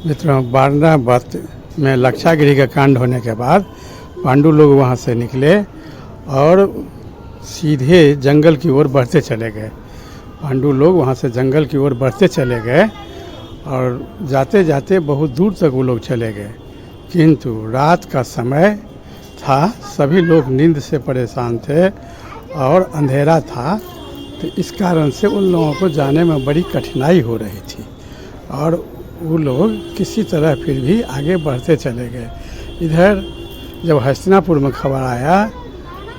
मित्रों, बारनावत में लाक्षागृह का कांड होने के बाद पांडु लोग वहाँ से निकले और सीधे जंगल की ओर बढ़ते चले गए। पांडु लोग वहाँ से जंगल की ओर बढ़ते चले गए और जाते जाते बहुत दूर तक वो लोग चले गए, किंतु रात का समय था, सभी लोग नींद से परेशान थे और अंधेरा था, तो इस कारण से उन लोगों को जाने में बड़ी कठिनाई हो रही थी और वो लोग किसी तरह फिर भी आगे बढ़ते चले गए। इधर जब हस्तिनापुर में खबर आया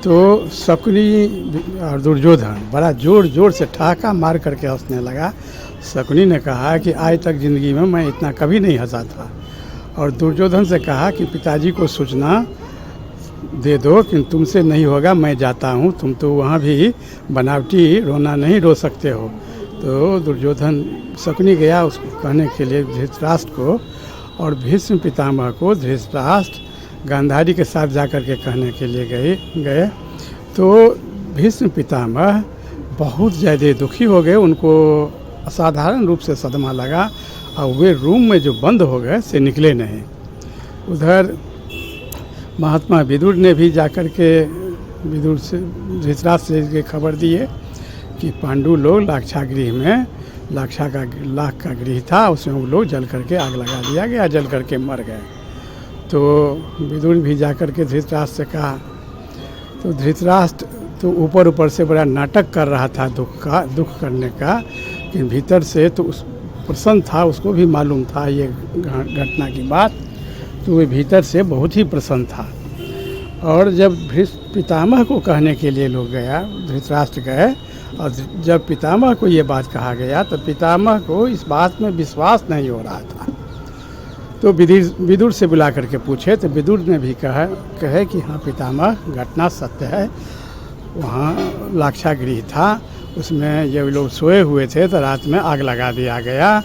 तो शकुनी और दुर्योधन बड़ा ज़ोर ज़ोर से ठहाका मार करके हंसने लगा। शकुनी ने कहा कि आज तक ज़िंदगी में मैं इतना कभी नहीं हंसा था, और दुर्योधन से कहा कि पिताजी को सूचना दे दो कि तुमसे नहीं होगा, मैं जाता हूँ, तुम तो वहाँ भी बनावटी रोना नहीं रो सकते हो। तो दुर्योधन शकुनी गया उसको कहने के लिए धृतराष्ट्र को, और भीष्म पितामह को धृतराष्ट्र गांधारी के साथ जाकर के कहने के लिए गए। तो भीष्म पितामह बहुत ज़्यादा दुखी हो गए, उनको असाधारण रूप से सदमा लगा और वे रूम में जो बंद हो गए से निकले नहीं। उधर महात्मा विदुर ने भी जाकर के विदुर से धृतराष्ट्र से खबर दिए कि पांडु लोग लाक्षागृह में लाख का गृह था, उसमें वो लोग जल करके आग लगा दिया गया, जल करके मर गए। तो विदुर भी जाकर के धृतराष्ट्र से कहा, तो धृतराष्ट्र तो ऊपर ऊपर से बड़ा नाटक कर रहा था दुख करने का, कि भीतर से तो उस प्रसन्न था, उसको भी मालूम था ये घटना की बात, तो वे भीतर से बहुत ही प्रसन्न था। और जब भीष्म पितामह को कहने के लिए लोग गया, धृतराष्ट्र गए, और जब पितामह को ये बात कहा गया तो पितामह को इस बात में विश्वास नहीं हो रहा था। तो विदुर से बुला करके पूछे तो विदुर ने भी कहे कि हाँ पितामह, घटना सत्य है, वहाँ लाक्षागृह था, उसमें ये लोग सोए हुए थे तो रात में आग लगा दिया गया,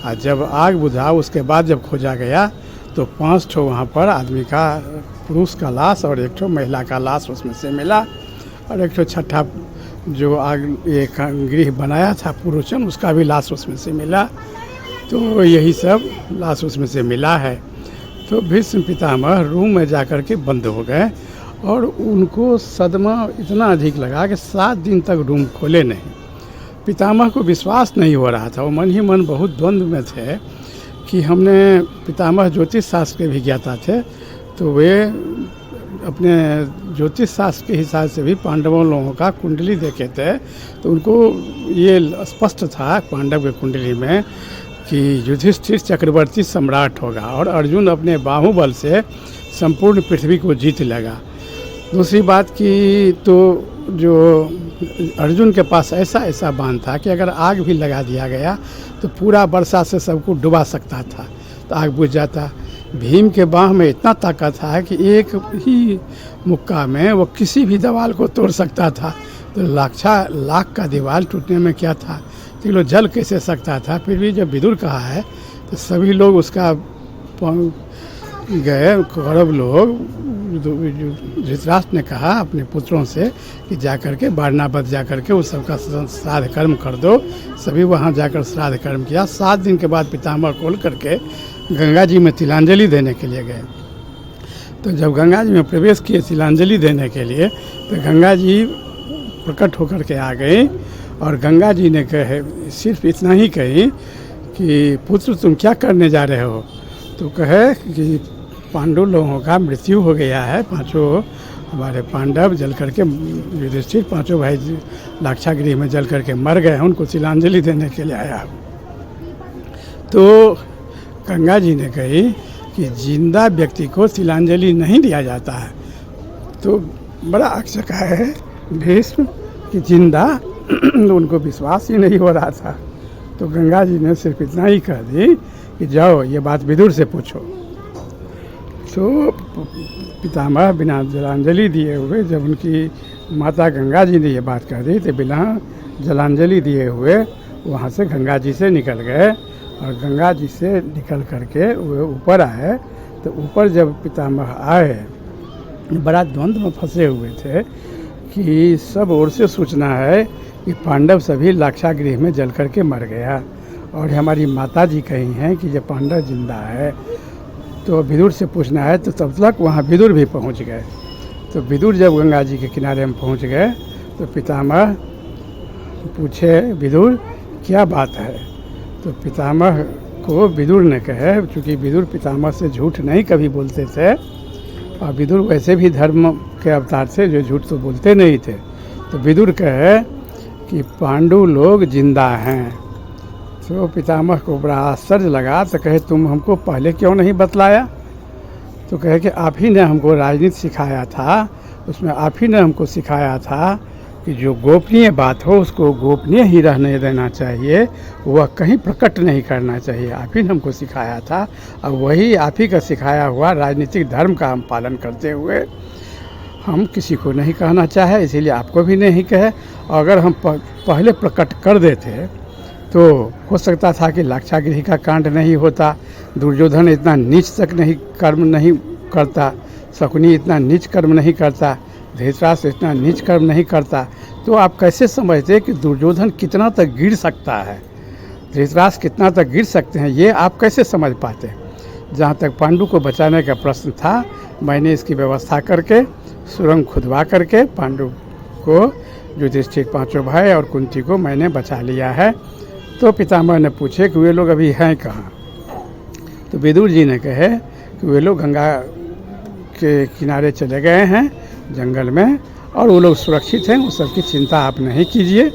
और जब आग बुझा उसके बाद जब खोजा गया तो 5 ठो वहाँ पर आदमी का, पुरुष का लाश और 1 ठो महिला का लाश उसमें से मिला, और 1 ठो छठा जो आग एक गृह बनाया था पुरुषन, उसका भी लाश उसमें से मिला। तो यही सब लाश उसमें से मिला है। तो भीष्म पितामह रूम में जाकर के बंद हो गए और उनको सदमा इतना अधिक लगा कि 7 दिन तक रूम खोले नहीं। पितामह को विश्वास नहीं हो रहा था, वो मन ही मन बहुत द्वंद्व में थे कि हमने, पितामह ज्योतिष शास्त्र के भी ज्ञाता थे, तो वे अपने ज्योतिष शास्त्र के हिसाब से भी पांडवों लोगों का कुंडली देखे थे, तो उनको ये स्पष्ट था पांडव के कुंडली में कि युधिष्ठिर चक्रवर्ती सम्राट होगा और अर्जुन अपने बाहुबल से संपूर्ण पृथ्वी को जीत लेगा। दूसरी बात कि तो जो अर्जुन के पास ऐसा बाण था कि अगर आग भी लगा दिया गया तो पूरा वर्षा से सबको डुबा सकता था, तो आग बुझ जाता। भीम के बाह में इतना ताकत है कि एक ही मुक्का में वो किसी भी दीवार को तोड़ सकता था, तो लाख का दीवार टूटने में क्या था, तो लोग जल कैसे सकता था। फिर भी जब विदुर कहा है तो सभी लोग उसका गए, कौरव लोग, धृतराष्ट्र ने कहा अपने पुत्रों से कि जाकर के बारनावत जाकर के उस सबका श्राद्ध कर्म कर दो। सभी वहाँ जाकर श्राद्ध कर्म किया। 7 दिन के बाद पितामह खोल करके गंगा जी में तिलांजलि देने के लिए गए। तो जब गंगा जी में प्रवेश किए तिलांजलि देने के लिए, तो गंगा जी प्रकट होकर के आ गई और गंगा जी ने कहे, सिर्फ इतना ही कही कि पुत्र तुम क्या करने जा रहे हो। तो कहे कि पांडु लोगों का मृत्यु हो गया है, 5 हमारे पांडव जल करके, युधिष्ठिर 5 भाई लाक्षागृह में जल करके मर गए हैं, उनको तिलांजलि देने के लिए आया। तो गंगा जी ने कही कि जिंदा व्यक्ति को तिलांजलि नहीं दिया जाता है। तो बड़ा अक्षका है भीष्म कि जिंदा, उनको विश्वास ही नहीं हो रहा था। तो गंगा जी ने सिर्फ इतना ही कह दी कि जाओ ये बात विदुर से पूछो। तो पितामह बिना जलांजलि दिए हुए, जब उनकी माता गंगा जी ने ये बात कह दी, तो बिना जलांजलि दिए हुए वहाँ से गंगा जी से निकल गए, और गंगा जी से निकल करके वो ऊपर आए। तो ऊपर जब पितामह आए, बड़ा द्वंद्व में फंसे हुए थे कि सब ओर से सूचना है कि पांडव सभी लाक्षागृह में जल करके मर गया, और हमारी माता जी कही हैं कि जब पांडव जिंदा है तो विदुर से पूछना है, तो तब तक वहाँ विदुर भी पहुँच गए। तो विदुर जब गंगा जी के किनारे में पहुँच गए तो पितामह पूछे, विदुर क्या बात है? तो पितामह को विदुर ने कहे, चूँकि विदुर पितामह से झूठ नहीं कभी बोलते थे और विदुर वैसे भी धर्म के अवतार थे जो झूठ तो बोलते नहीं थे। तो विदुर कहे कि पांडु लोग जिंदा हैं। तो पितामह को बड़ा आश्चर्य लगा, तो कहे तुम हमको पहले क्यों नहीं बतलाया? तो कहे कि आप ही ने हमको राजनीति सिखाया था, उसमें आप ही ने हमको सिखाया था कि जो गोपनीय बात हो उसको गोपनीय ही रहने देना चाहिए, वह कहीं प्रकट नहीं करना चाहिए। आप ही ने हमको सिखाया था और वही आप ही का सिखाया हुआ राजनीतिक धर्म का हम पालन करते हुए हम किसी को नहीं कहना चाहे, इसीलिए आपको भी नहीं कहे। अगर हम पहले प्रकट कर देते तो हो सकता था कि लाक्षागृह का कांड नहीं होता, दुर्योधन इतना नीच तक नहीं कर्म नहीं करता, शकुनी इतना नीच कर्म नहीं करता, धृतराष्ट्र इतना नीच कर्म नहीं करता। तो आप कैसे समझते कि दुर्योधन कितना तक गिर सकता है, धृतराष्ट्र कितना तक गिर सकते हैं, ये आप कैसे समझ पाते? जहाँ तक पांडु को बचाने का प्रश्न था, मैंने इसकी व्यवस्था करके सुरंग खुदवा करके पांडु को, युधिष्ठिर पांचों भाई और कुंती को मैंने बचा लिया है। तो पितामह ने पूछे कि वे लोग अभी हैं कहाँ? तो विदुर जी ने कहे कि वे लोग गंगा के किनारे चले गए हैं जंगल में और वो लोग सुरक्षित हैं, उस सब की चिंता आप नहीं कीजिए,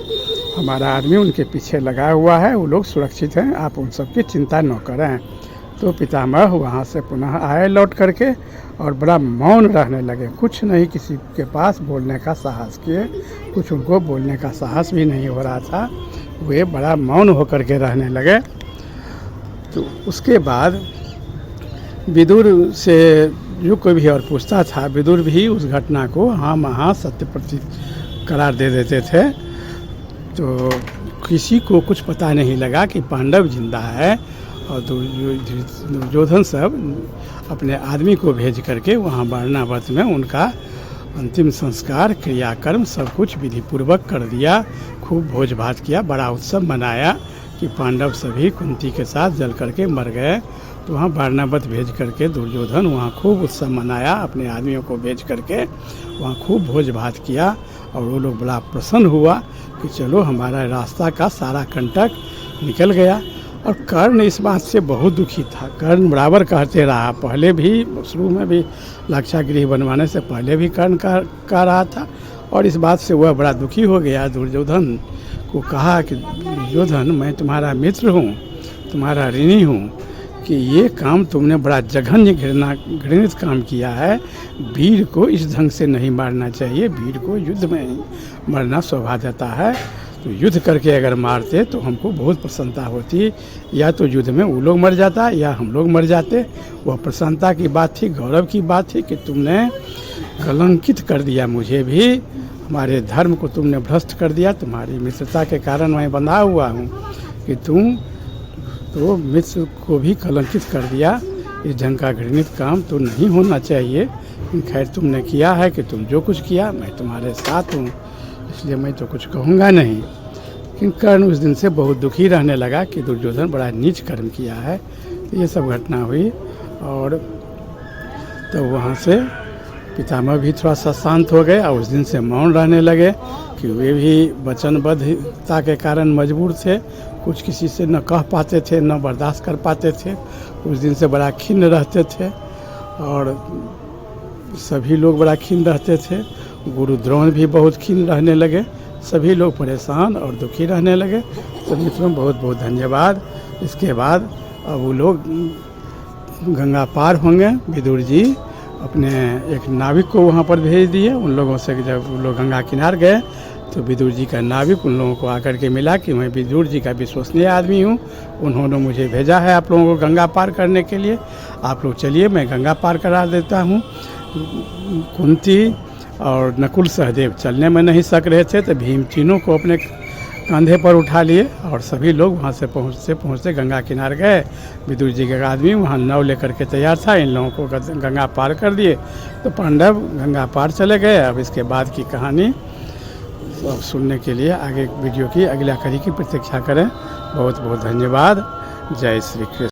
हमारा आदमी उनके पीछे लगा हुआ है, वो लोग सुरक्षित हैं, आप उन सब की चिंता न करें। तो पितामह वहाँ से पुनः आए लौट करके और बड़ा मौन रहने लगे, कुछ नहीं किसी के पास बोलने का साहस किए, कुछ उनको बोलने का साहस भी नहीं हो रहा था, वे बड़ा मौन होकर के रहने लगे। तो उसके बाद विदुर से जो कोई भी और पूछता था, विदुर भी उस घटना को हाँ महा सत्य प्रतीत करार दे देते थे। तो किसी को कुछ पता नहीं लगा कि पांडव जिंदा है और दुर्योधन सब अपने आदमी को भेज करके वहाँ वारणावत में उनका अंतिम संस्कार क्रियाकर्म सब कुछ विधि पूर्वक कर दिया, खूब भोज भात किया, बड़ा उत्सव मनाया कि पांडव सभी कुंती के साथ जल करके मर गए। तो वहाँ वारणावत भेज करके दुर्योधन वहाँ खूब उत्सव मनाया, अपने आदमियों को भेज करके वहाँ खूब भोज भात किया और वो लोग बड़ा प्रसन्न हुआ कि चलो हमारा रास्ता का सारा कंटक निकल गया। और कर्ण इस बात से बहुत दुखी था, कर्ण बराबर कहते रहा, पहले भी शुरू में भी लाक्षागृह बनवाने से पहले भी कर्ण कह रहा था और इस बात से वह बड़ा दुखी हो गया। दुर्योधन को कहा कि दुर्योधन मैं तुम्हारा मित्र हूँ, तुम्हारा ऋणी हूँ कि ये काम तुमने बड़ा जघन्य घृणित काम किया है, वीर को इस ढंग से नहीं मारना चाहिए, वीर को युद्ध में ही मरना शोभा देता है। तो युद्ध करके अगर मारते तो हमको बहुत प्रसन्नता होती, या तो युद्ध में वो लोग मर जाता या हम लोग मर जाते। वह प्रसन्नता की बात थी, गौरव की बात थी कि तुमने कलंकित कर दिया मुझे भी, हमारे धर्म को तुमने भ्रष्ट कर दिया, तुम्हारी मित्रता के कारण मैं बंधा हुआ हूँ कि तुम तो मित्र को भी कलंकित कर दिया। इस ढंग का घृणित काम तो नहीं होना चाहिए, खैर तुमने किया है कि तुम जो कुछ किया मैं तुम्हारे साथ हूँ, इसलिए मैं तो कुछ कहूँगा नहीं। लेकिन कर्ण उस दिन से बहुत दुखी रहने लगा कि दुर्योधन बड़ा नीच कर्म किया है। तो ये सब घटना हुई और तो वहाँ से पितामह भी थोड़ा सा शांत हो गए और उस दिन से मौन रहने लगे कि वे भी वचनबद्धता के कारण मजबूर थे, कुछ किसी से न कह पाते थे न बर्दाश्त कर पाते थे, उस दिन से बड़ा खिन्न रहते थे और सभी लोग बड़ा खिन्न रहते थे। गुरु द्रोण भी बहुत खिन्न रहने लगे, सभी लोग परेशान और दुखी रहने लगे। तो मित्रों बहुत बहुत धन्यवाद। इसके बाद अब वो लोग गंगा पार होंगे, विदुर जी अपने एक नाविक को वहाँ पर भेज दिए। उन लोगों से जब वो लोग गंगा किनार गए तो विदुर जी का नाविक उन लोगों को आकर के मिला कि मैं विदुर जी का विश्वसनीय आदमी हूँ, उन्होंने मुझे भेजा है आप लोगों को गंगा पार करने के लिए, आप लोग चलिए मैं गंगा पार करा देता हूँ। कुंती और नकुल सहदेव चलने में नहीं सक रहे थे तो भीम तीनों को अपने कंधे पर उठा लिए और सभी लोग वहाँ से पहुँचते गंगा किनार गए। विदुर जी का आदमी वहाँ नाव लेकर के तैयार था, इन लोगों को गंगा पार कर दिए तो पांडव गंगा पार चले गए। अब इसके बाद की कहानी तो अब सुनने के लिए आगे वीडियो की अगला कड़ी की प्रतीक्षा करें। बहुत बहुत धन्यवाद। जय श्री कृष्ण।